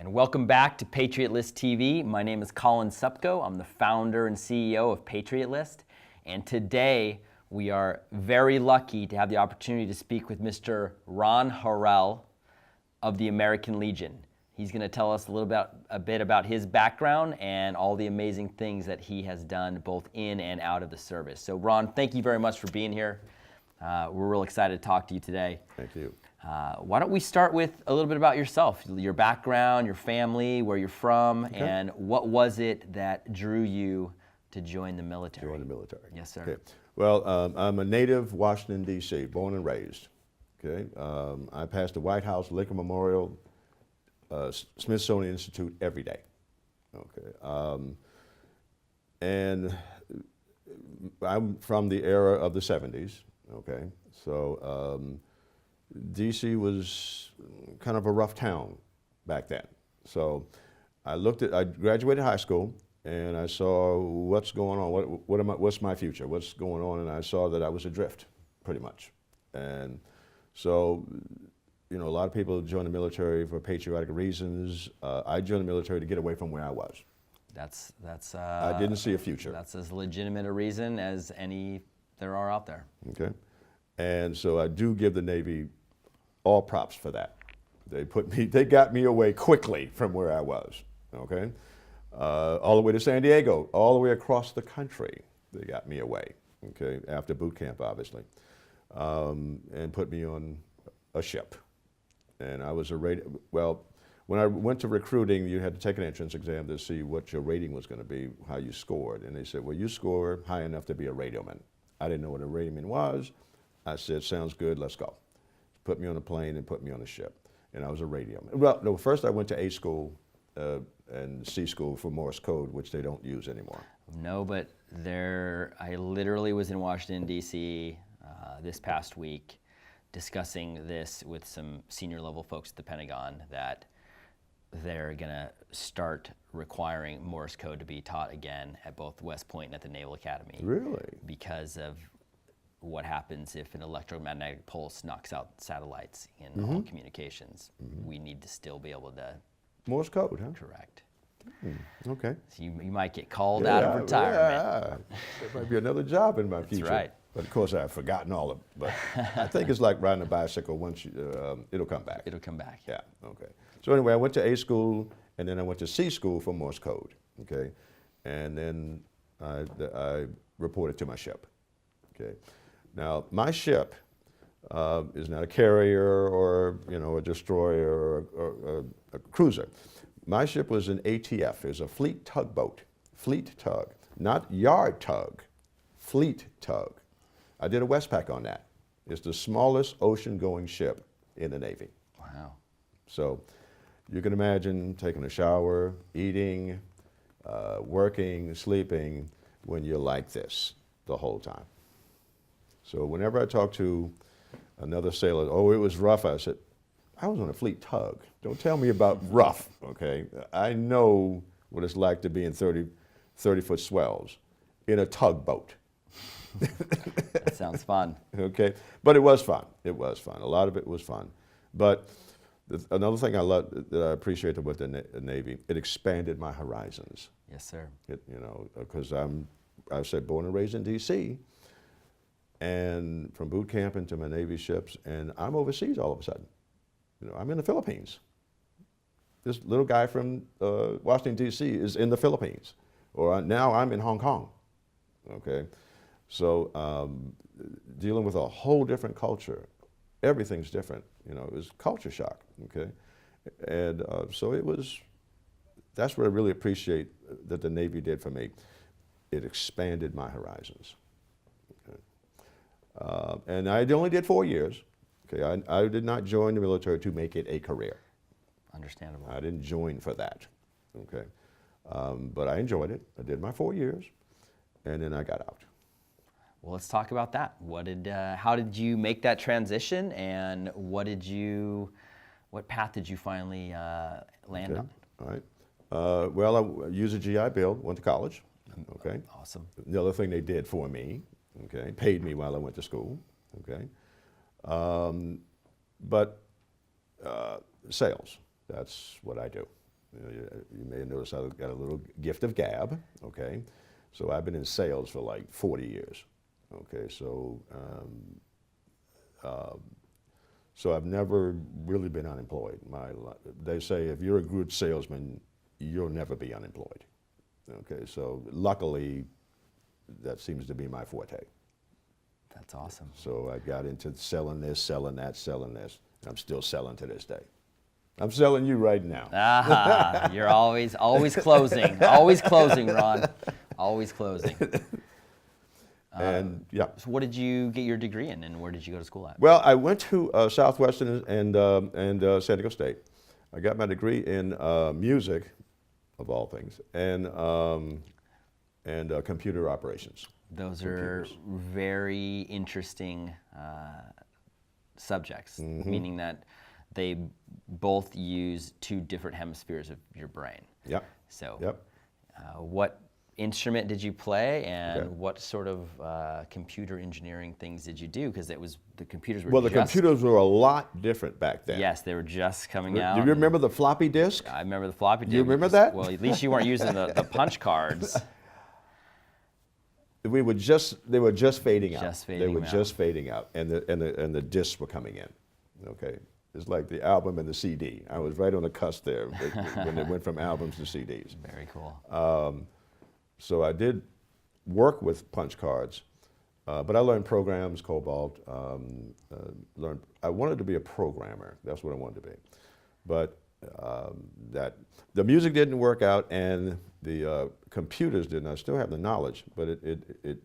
And welcome back to Patriot List TV. My name is Colin Supko. I'm the founder and CEO of Patriot List. And today we are very lucky to have the opportunity to speak with Mr. Ron Harrell of the American Legion. He's going to tell us a bit about his background and all the amazing things that he has done both in and out of the service. So Ron, thank you very much for being here. We're real excited to talk to you today. Thank you. Why don't we start with a little bit about yourself, your background, your family, where you're from, Okay. and what was it that drew you to join the military? Join the military. Yes, sir. Okay. Well, I'm a native Washington, D.C., born and raised. Okay. I pass the White House, Lincoln Memorial, Smithsonian Institute every day. Okay. And I'm from the era of the 70s. Okay. So D.C. was kind of a rough town back then. So I graduated high school and I saw what's going on, what's my future, what's going on, and I saw that I was adrift, pretty much. And so, you know, a lot of people join the military for patriotic reasons. I joined the military to get away from where I was. I didn't see a future. That's as legitimate a reason as any there are out there. Okay. And so I do give the Navy all props for that. They got me away quickly from where I was, okay? All the way to San Diego, all the way across the country, they got me away, okay, after boot camp, obviously, and put me on a ship. And I was well, when I went to recruiting, you had to take an entrance exam to see what your rating was going to be, how you scored. And they said, well, you score high enough to be a radioman. I didn't know what a radioman was. I said, sounds good, let's go. Put me on a plane and put me on a ship. And I was a radioman. Well, no, first I went to A school and C school for Morse code, which they don't use anymore. No, but I literally was in Washington, D.C. This past week discussing this with some senior level folks at the Pentagon, that they're going to start requiring Morse code to be taught again at both West Point and at the Naval Academy. Really? Because of what happens if an electromagnetic pulse knocks out satellites in all communications. We need to still be able to Morse code, huh? correct. Okay. So you might get called out of retirement. Yeah. There might be another job in my future. That's right. But of course I've forgotten all of it. But I think it's like riding a bicycle. Once it'll come back. It'll come back. Yeah, okay. So anyway, I went to A school and then I went to C school for Morse code, okay? And then I reported to my ship, okay? Now, my ship is not a carrier or, you know, a destroyer or a cruiser. My ship was an ATF. It was a fleet tugboat, fleet tug, not yard tug, fleet tug. I did a Westpac on that. It's the smallest ocean-going ship in the Navy. Wow. So you can imagine taking a shower, eating, working, sleeping when you're like this the whole time. So whenever I talk to another sailor, oh, it was rough, I said, I was on a fleet tug. Don't tell me about rough, okay? I know what it's like to be in 30-foot swells in a tugboat. That sounds fun. Okay, but it was fun. It was fun. A lot of it was fun. But another thing I love, that I appreciate about the Navy, it expanded my horizons. Yes, sir. You know, because I said born and raised in D.C., and from boot camp into my Navy ships, and I'm overseas all of a sudden. You know, I'm in the Philippines. This little guy from Washington, D.C. is in the Philippines. Or now I'm in Hong Kong, okay? So dealing with a whole different culture, everything's different, you know, it was culture shock, okay? And so that's what I really appreciate that the Navy did for me. It expanded my horizons. And I only did 4 years. Okay, I did not join the military to make it a career. Understandable. I didn't join for that. Okay, but I enjoyed it. I did my 4 years, and then I got out. Well, let's talk about that. How did you make that transition, and what path did you finally land on? All right. Well, I used a GI Bill. Went to college. Okay. Awesome. The other thing they did for me. Okay, paid me while I went to school, okay? But sales, that's what I do, You may have noticed I've got a little gift of gab, okay? So I've been in sales for like 40 years, okay? So I've never really been unemployed. They say if you're a good salesman, you'll never be unemployed, okay? So luckily, that seems to be my forte. That's awesome. So I got into selling this, selling that, selling this. I'm still selling to this day. I'm selling you right now. You're always closing. Always closing, Ron. Always closing. And yeah. So what did you get your degree in, and where did you go to school at? Well, I went to Southwestern and San Diego State. I got my degree in music, of all things, and computer operations. Those are very interesting subjects, meaning that they both use two different hemispheres of your brain. Yep. So what instrument did you play, and what sort of computer engineering things did you do? Because the computers were the computers were a lot different back then. Yes, they were just coming out. Do you remember the floppy disk? I remember the floppy disk. You remember that? Well, at least you weren't using the punch cards. They were just fading out. Just fading out. And the discs were coming in. Okay, it's like the album and the CD. I was right on the cusp there when it went from albums to CDs. Very cool. So I did work with punch cards, but I learned programs, Cobalt. I wanted to be a programmer. That's what I wanted to be, but that the music didn't work out and the computers didn't. I still have the knowledge, but it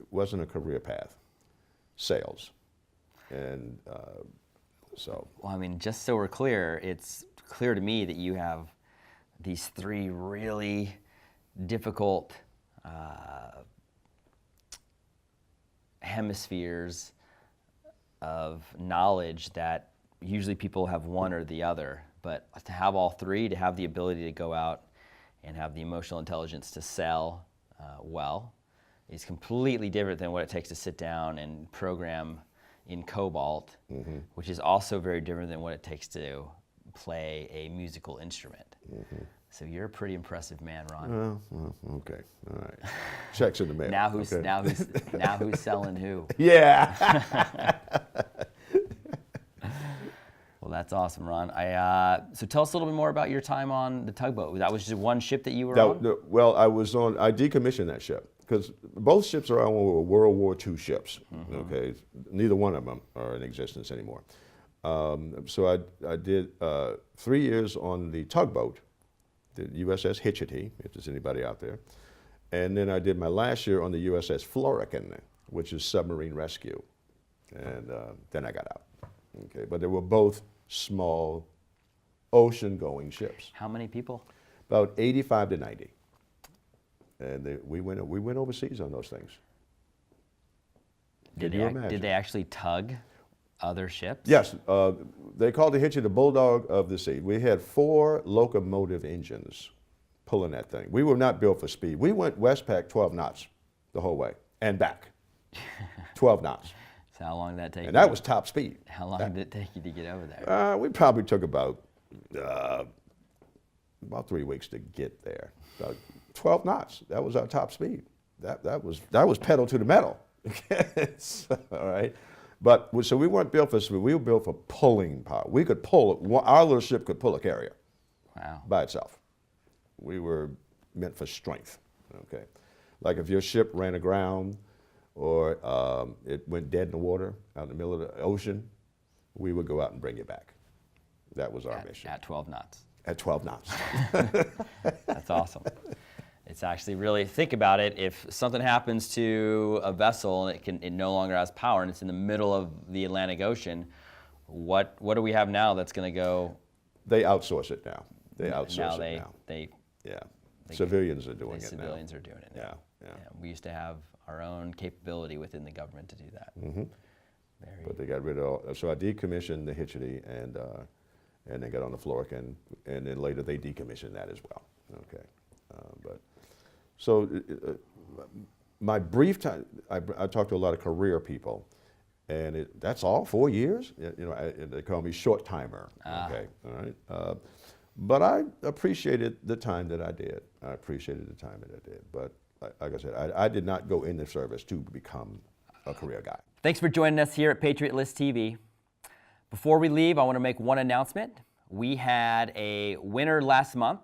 wasn't a career path. Sales, and so. Well, I mean, just so we're clear, it's clear to me that you have these three really difficult hemispheres of knowledge that usually people have one or the other, but to have all three, to have the ability to go out and have the emotional intelligence to sell well, is completely different than what it takes to sit down and program in Cobalt, which is also very different than what it takes to play a musical instrument. So you're a pretty impressive man, Ron. Well, okay, all right. Checks in the mail. Now who's selling who? Yeah. Well, that's awesome, Ron. So tell us a little bit more about your time on the tugboat. That was just one ship that you were on? Well, I decommissioned that ship because both ships are World War II ships. Okay, neither one of them are in existence anymore. So I did 3 years on the tugboat, the USS Hitchity, if there's anybody out there. And then I did my last year on the USS Florican, which is submarine rescue. And then I got out. Okay, but they were both small ocean-going ships. How many people? About 85 to 90. And we went overseas on those things. Did they actually tug other ships? Yes, they called the Hitchy the bulldog of the sea. We had 4 locomotive engines pulling that thing. We were not built for speed. We went Westpac 12 knots the whole way and back, 12 knots. So how long did that take you? And that was top speed. How long did it take you to get over there? We probably took about 3 weeks to get there. About 12 knots. That was our top speed. That was pedal to the metal. All right. But so we weren't built for speed. We were built for pulling power. We could pull. Our little ship could pull a carrier. Wow. By itself. We were meant for strength. Okay. Like if your ship ran aground or it went dead in the water out in the middle of the ocean, we would go out and bring it back. That was our mission. At 12 knots. At 12 knots. That's awesome. It's actually really, think about it, if something happens to a vessel and it no longer has power and it's in the middle of the Atlantic Ocean, what do we have now that's going to go? They outsource it now. They outsource it now. Civilians are doing it now. Civilians are doing it now. Yeah. We used to have our own capability within the government to do that. But they got rid of all. So I decommissioned the Hitchity and then got on the Florican, and then later they decommissioned that as well. Okay. So my brief time, I talked to a lot of career people, and that's all 4 years. They call me short timer. Okay, all right. But I appreciated the time that I did. I appreciated the time that I did. But like I said, I did not go into service to become a career guy. Thanks for joining us here at Patriot List TV. Before we leave, I want to make one announcement. We had a winner last month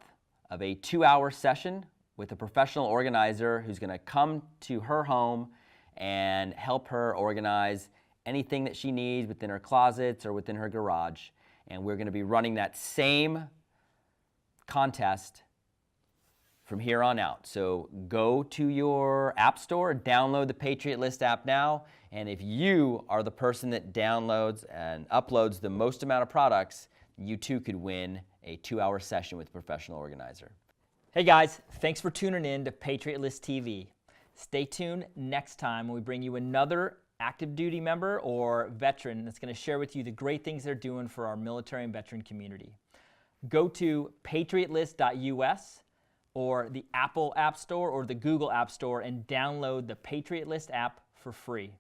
of a 2-hour session with a professional organizer who's going to come to her home and help her organize anything that she needs within her closets or within her garage. And we're going to be running that same contest from here on out. So go to your app store, download the Patriot List app now, and if you are the person that downloads and uploads the most amount of products, you too could win a 2-hour session with a professional organizer. Hey guys, thanks for tuning in to Patriot List TV. Stay tuned next time when we bring you another active duty member or veteran that's going to share with you the great things they're doing for our military and veteran community. Go to PatriotList.US or the Apple App Store or the Google App Store and download the Patriot List app for free.